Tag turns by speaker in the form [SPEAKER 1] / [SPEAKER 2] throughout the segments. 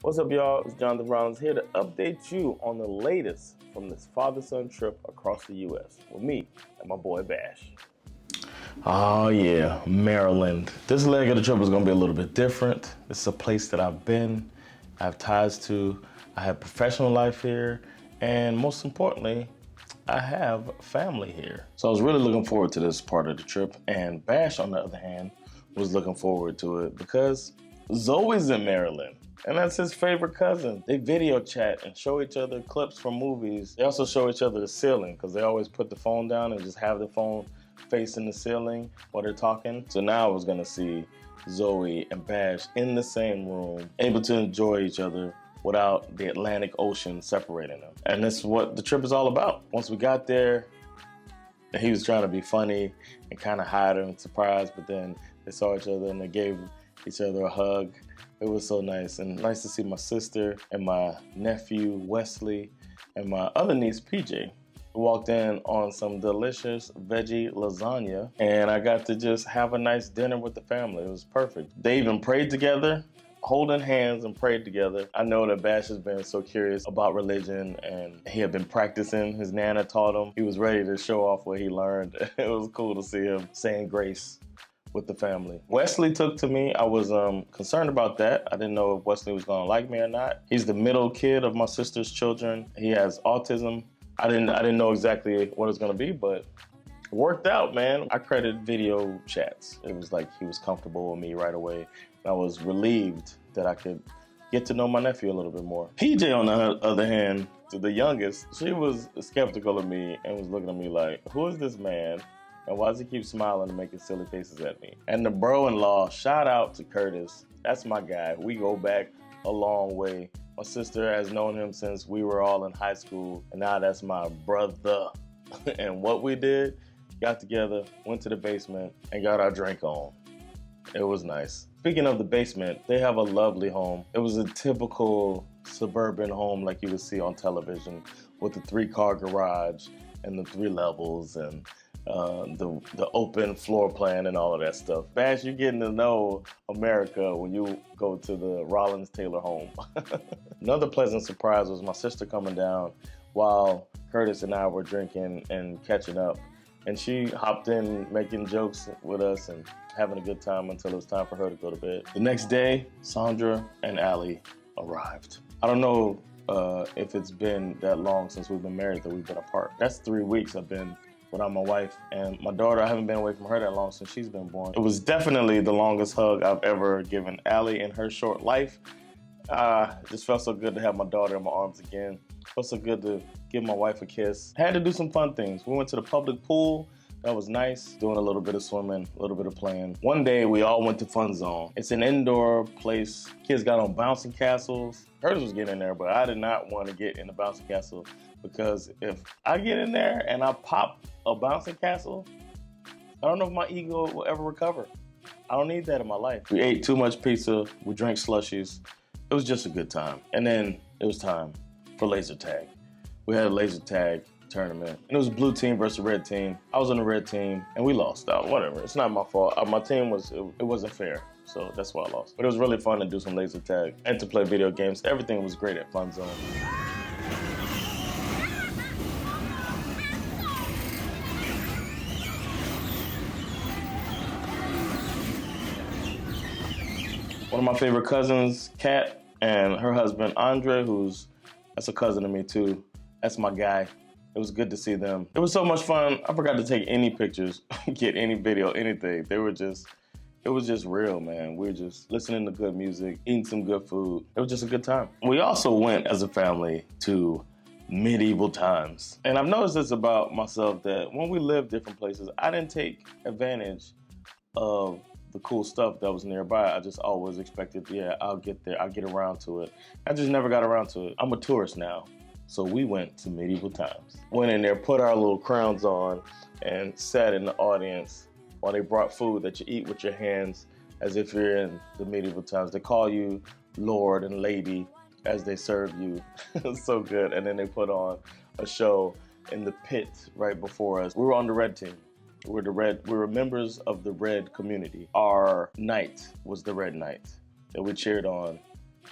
[SPEAKER 1] What's up, y'all? It's Jonathan Rollins here to update you on the latest from this father-son trip across the U.S. with me and my boy Bash. Oh yeah, Maryland. This leg of the trip is gonna be a little bit different. It's a place that I've been, I have ties to, I have professional life here, and most importantly, I have family here. So I was really looking forward to this part of the trip, and Bash, on the other hand, was looking forward to it because Zoe's in Maryland, and that's his favorite cousin. They video chat and show each other clips from movies. They also show each other the ceiling because they always put the phone down and just have the phone facing the ceiling while they're talking. So now I was gonna see Zoe and Bash in the same room, able to enjoy each other without the Atlantic Ocean separating them. And that's what the trip is all about. Once we got there, he was trying to be funny and kind of hide and surprise, but then they saw each other and they gave each other a hug. It was so nice, and nice to see my sister and my nephew Wesley and my other niece PJ. We walked in on some delicious veggie lasagna, and I got to just have a nice dinner with the family. It was perfect. They even prayed together, holding hands and prayed together. I know that Bash has been so curious about religion, and he had been practicing. His Nana taught him. He was ready to show off what he learned. It was cool to see him saying grace with the family. Wesley took to me. I was concerned about that. I didn't know if Wesley was gonna like me or not. He's the middle kid of my sister's children. He has autism. I didn't know exactly what it was gonna be, but it worked out, man. I credit video chats. It was like he was comfortable with me right away. And I was relieved that I could get to know my nephew a little bit more. PJ, on the other hand, the youngest, she was skeptical of me and was looking at me like, who is this man? And why does he keep smiling and making silly faces at me? And the bro-in-law, shout out to Curtis. That's my guy. We go back a long way. My sister has known him since we were all in high school, and now that's my brother. And what we did, got together, went to the basement, and got our drink on. It was nice. Speaking of the basement, they have a lovely home. It was a typical suburban home like you would see on television, with the 3-car garage and the 3 levels and the open floor plan and all of that stuff. Bash, you're getting to know America when you go to the Rollins Taylor home. Another pleasant surprise was my sister coming down while Curtis and I were drinking and catching up. And she hopped in making jokes with us and having a good time until it was time for her to go to bed. The next day, Sandra and Alli arrived. I don't know if it's been that long since we've been married that we've been apart. That's 3 weeks I've been without my wife, and my daughter, I haven't been away from her that long since she's been born. It was definitely the longest hug I've ever given Alli in her short life. It just felt so good to have my daughter in my arms again. Felt so good to give my wife a kiss. Had to do some fun things. We went to the public pool. That was nice. Doing a little bit of swimming, a little bit of playing. One day we all went to Fun Zone. It's an indoor place. Kids got on bouncing castles. Hers was getting in there, but I did not want to get in the bouncing castle because if I get in there and I pop a bouncing castle, I don't know if my ego will ever recover. I don't need that in my life. We ate too much pizza. We drank slushies. It was just a good time. And then it was time for laser tag. We had a laser tag tournament. And it was blue team versus red team. I was on the red team and we lost out. Whatever. It's not my fault. My team it wasn't fair. So that's why I lost. But it was really fun to do some laser tag and to play video games. Everything was great at Fun Zone. One of my favorite cousins, Kat, and her husband, Andre, that's a cousin of me too. That's my guy. It was good to see them. It was so much fun. I forgot to take any pictures, get any video, anything. It was just real, man. We were just listening to good music, eating some good food. It was just a good time. We also went as a family to medieval times. And I've noticed this about myself, that when we lived different places, I didn't take advantage of the cool stuff that was nearby. I just always expected, yeah, I'll get there, I'll get around to it. I just never got around to it. I'm a tourist now. So we went to medieval times. Went in there, put our little crowns on, and sat in the audience while they brought food that you eat with your hands as if you're in the medieval times. They call you Lord and Lady as they serve you. It was so good. And then they put on a show in the pit right before us. We were on the red team. We were members of the red community. Our knight was the red knight that we cheered on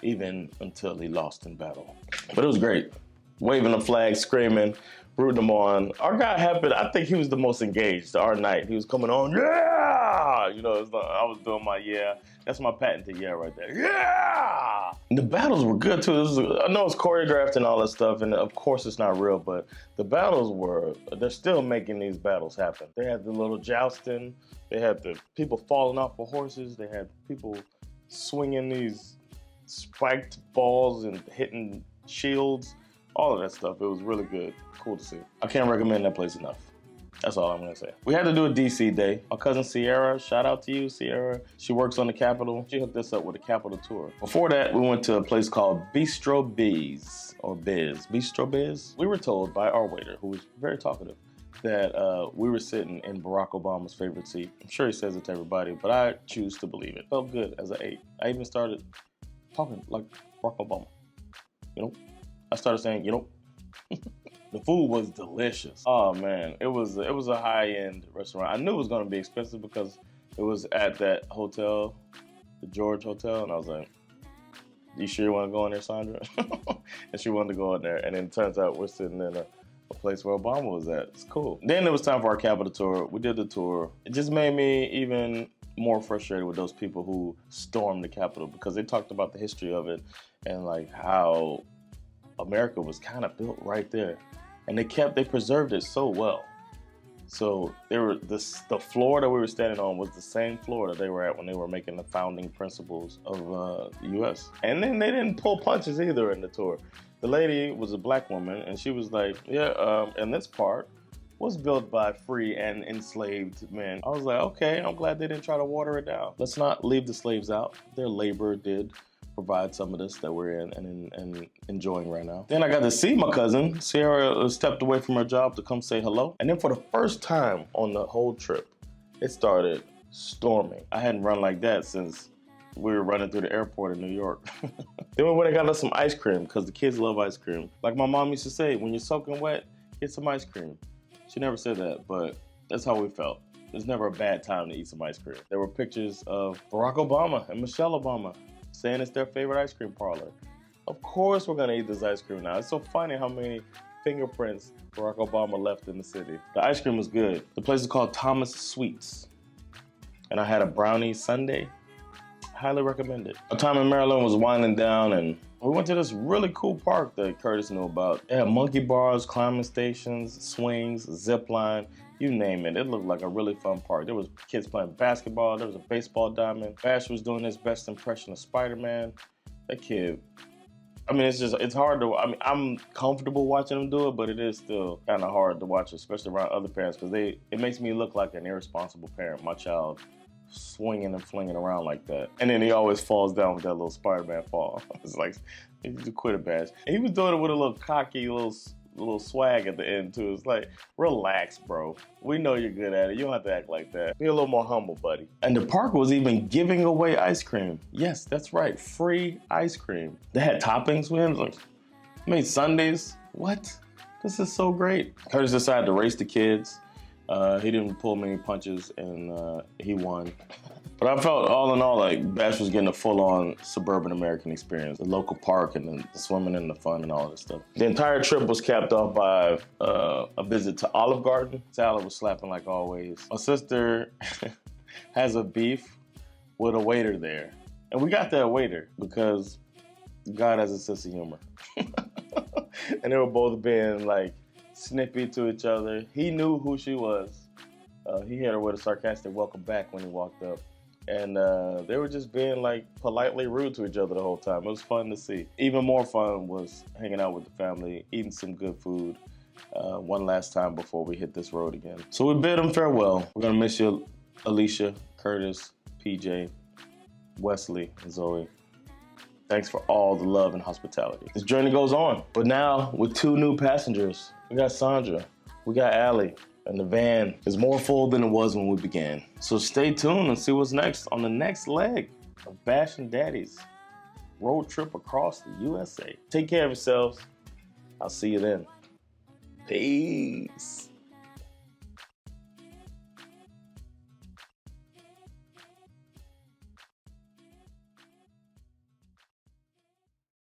[SPEAKER 1] even until he lost in battle. But it was great. Waving the flag, screaming, rooting them on. Our guy happened, I think he was the most engaged our night. He was coming on, yeah! You know, I was doing my yeah. That's my patented yeah right there. Yeah! And the battles were good too. I know it's choreographed and all that stuff, and of course it's not real, but the battles they're still making these battles happen. They had the little jousting. They had the people falling off of horses. They had people swinging these spiked balls and hitting shields. All of that stuff. It was really good. Cool to see. I can't recommend that place enough. That's all I'm gonna say. We had to do a DC day. My cousin Sierra, shout out to you, Sierra. She works on the Capitol. She hooked us up with a Capitol tour. Before that, we went to a place called Bistro Biz, or Biz. Bistro Biz? We were told by our waiter, who was very talkative, that we were sitting in Barack Obama's favorite seat. I'm sure he says it to everybody, but I choose to believe it. Felt good as I ate. I even started talking like Barack Obama, you know? I started saying, you know, the food was delicious. Oh man, it was a high-end restaurant. I knew it was gonna be expensive because it was at that hotel, the George Hotel, and I was like, you sure you wanna go in there, Sandra? And she wanted to go in there, and then it turns out we're sitting in a place where Obama was at. It's cool. Then it was time for our Capitol tour. We did the tour. It just made me even more frustrated with those people who stormed the Capitol because they talked about the history of it and like how America was kind of built right there, and they preserved it so well. So the floor that we were standing on was the same floor that they were at when they were making the founding principles of the U.S. And then they didn't pull punches either in the tour. The lady was a black woman, and she was like, "Yeah, and this part was built by free and enslaved men." I was like, "Okay, I'm glad they didn't try to water it down. Let's not leave the slaves out. Their labor did provide some of this that we're in and enjoying right now." Then I got to see my cousin. Sierra stepped away from her job to come say hello. And then for the first time on the whole trip, it started storming. I hadn't run like that since we were running through the airport in New York. Then we went and got us some ice cream because the kids love ice cream. Like my mom used to say, when you're soaking wet, get some ice cream. She never said that, but that's how we felt. There's never a bad time to eat some ice cream. There were pictures of Barack Obama and Michelle Obama saying it's their favorite ice cream parlor. Of course we're gonna eat this ice cream now. It's so funny how many fingerprints Barack Obama left in the city. The ice cream was good. The place is called Thomas Sweets. And I had a brownie sundae. Highly recommend it. Our time in Maryland was winding down, and we went to this really cool park that Curtis knew about. They had monkey bars, climbing stations, swings, zip line, you name it. It looked like a really fun park. There was kids playing basketball. There was a baseball diamond. Bash was doing his best impression of Spider-Man. That kid, I mean, it's hard to, I mean, I'm comfortable watching him do it, but it is still kind of hard to watch, especially around other parents, because it makes me look like an irresponsible parent. My child swinging and flinging around like that. And then he always falls down with that little Spider-Man fall. It's like, you quit it, Bash. And he was doing it with a little cocky, little swag at the end too. It's like, relax, bro. We know you're good at it. You don't have to act like that. Be a little more humble, buddy. And the park was even giving away ice cream. Yes, that's right. Free ice cream. They had toppings with him. Like, made sundaes. What? This is so great. Curtis decided to race the kids. He didn't pull many punches, and he won. But I felt all in all like Bash was getting a full-on suburban American experience. The local park and the swimming and the fun and all this stuff. The entire trip was capped off by a visit to Olive Garden. Salad was slapping like always. My sister has a beef with a waiter there. And we got that waiter because God has a sense of humor. And they were both being like snippy to each other. He knew who she was. He hit her with a sarcastic welcome back when he walked up. And they were just being like politely rude to each other the whole time. It was fun to see. Even more fun was hanging out with the family, eating some good food one last time before we hit this road again. So we bid them farewell. We're gonna miss you, Alicia, Curtis, PJ, Wesley, and Zoe. Thanks for all the love and hospitality. This journey goes on, but now with 2 new passengers. We got Sandra, we got Alli, and the van is more full than it was when we began. So stay tuned and see what's next on the next leg of Bash and Daddy's road trip across the USA. Take care of yourselves. I'll see you then. Peace.